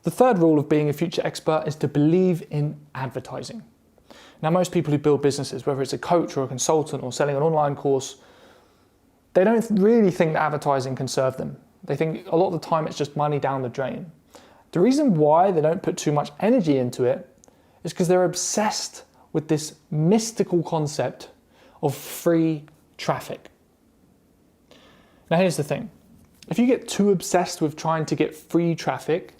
The third rule of being a future expert is to believe in advertising. Now, most people who build businesses, whether it's a coach or a consultant or selling an online course, they don't really think that advertising can serve them. They think a lot of the time it's just money down the drain. The reason why they don't put too much energy into it is because they're obsessed with this mystical concept of free traffic. Now, here's the thing. If you get too obsessed with trying to get free traffic,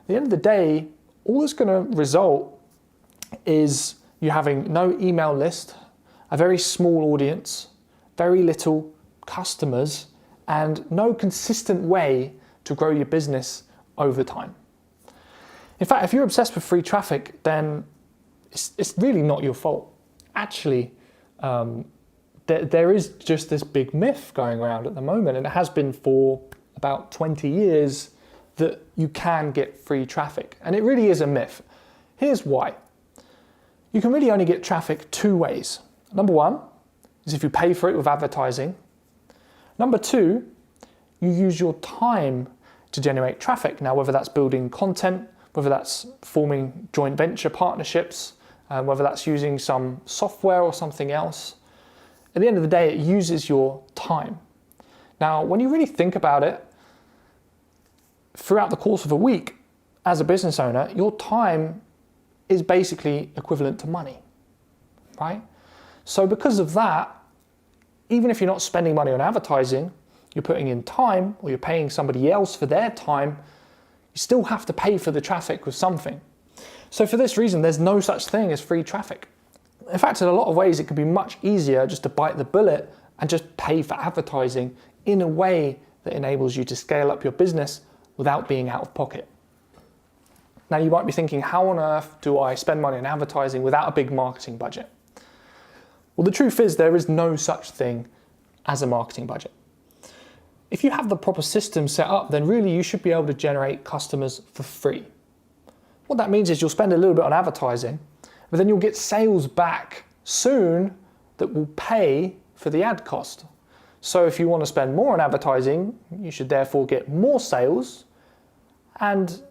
at the end of the day, all that's going to result is you having no email list, a very small audience, very little customers, and no consistent way to grow your business over time. In fact, if you're obsessed with free traffic, then it's really not your fault. Actually, there is just this big myth going around at the moment, and it has been for about 20 years, that you can get free traffic. And it really is a myth. Here's why. You can really only get traffic two ways. Number one is if you pay for it with advertising. Number two, you use your time to generate traffic. Now, whether that's building content, whether that's forming joint venture partnerships, whether that's using some software or something else, at the end of the day, it uses your time. Now, when you really think about it, throughout the course of a week, as a business owner, your time is basically equivalent to money, right? So because of that, even if you're not spending money on advertising, you're putting in time, or you're paying somebody else for their time, you still have to pay for the traffic with something. So for this reason, there's no such thing as free traffic. In fact, in a lot of ways, it could be much easier just to bite the bullet and just pay for advertising in a way that enables you to scale up your business without being out of pocket. Now, you might be thinking, how on earth do I spend money on advertising without a big marketing budget? Well, the truth is there is no such thing as a marketing budget. If you have the proper system set up, then really you should be able to generate customers for free. What that means is you'll spend a little bit on advertising, but then you'll get sales back soon that will pay for the ad cost. So if you want to spend more on advertising, you should therefore get more sales, and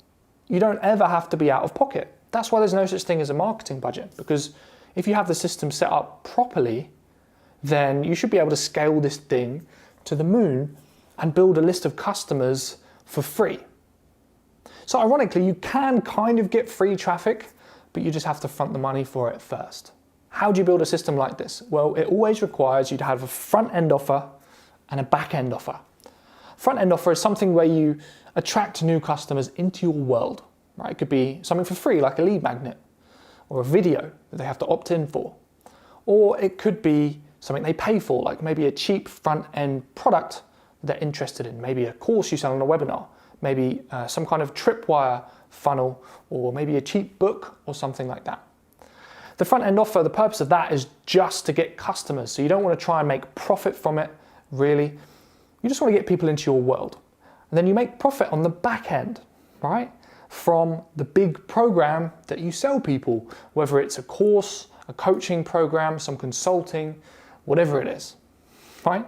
you don't ever have to be out of pocket. That's why there's no such thing as a marketing budget, because if you have the system set up properly, then you should be able to scale this thing to the moon and build a list of customers for free. So ironically, you can kind of get free traffic, but you just have to front the money for it first. How do you build a system like this? Well, it always requires you to have a front-end offer and a back-end offer. Front-end offer is something where you attract new customers into your world, right? It could be something for free, like a lead magnet, or a video that they have to opt in for. Or it could be something they pay for, like maybe a cheap front-end product they're interested in, maybe a course you sell on a webinar, maybe some kind of tripwire funnel, or maybe a cheap book or something like that. The front-end offer, the purpose of that is just to get customers. So you don't want to try and make profit from it, really. You just want to get people into your world. And then you make profit on the back end, right? From the big program that you sell people, whether it's a course, a coaching program, some consulting, whatever it is, right?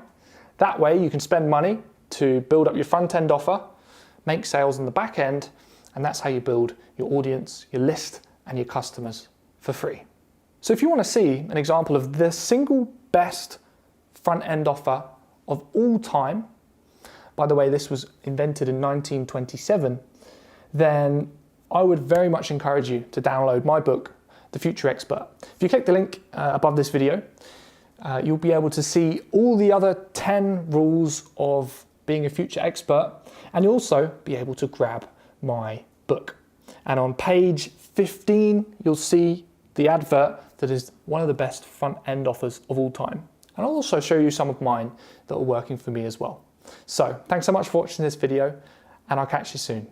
That way you can spend money to build up your front-end offer, make sales on the back end, and that's how you build your audience, your list, and your customers for free. So if you want to see an example of the single best front-end offer of all time, by the way, this was invented in 1927, then I would very much encourage you to download my book, The Future Expert. If you click the link above this video, you'll be able to see all the other 10 rules of being a future expert, and you'll also be able to grab my book. And on page 15, you'll see the advert that is one of the best front-end offers of all time. And I'll also show you some of mine that are working for me as well. So thanks so much for watching this video, and I'll catch you soon.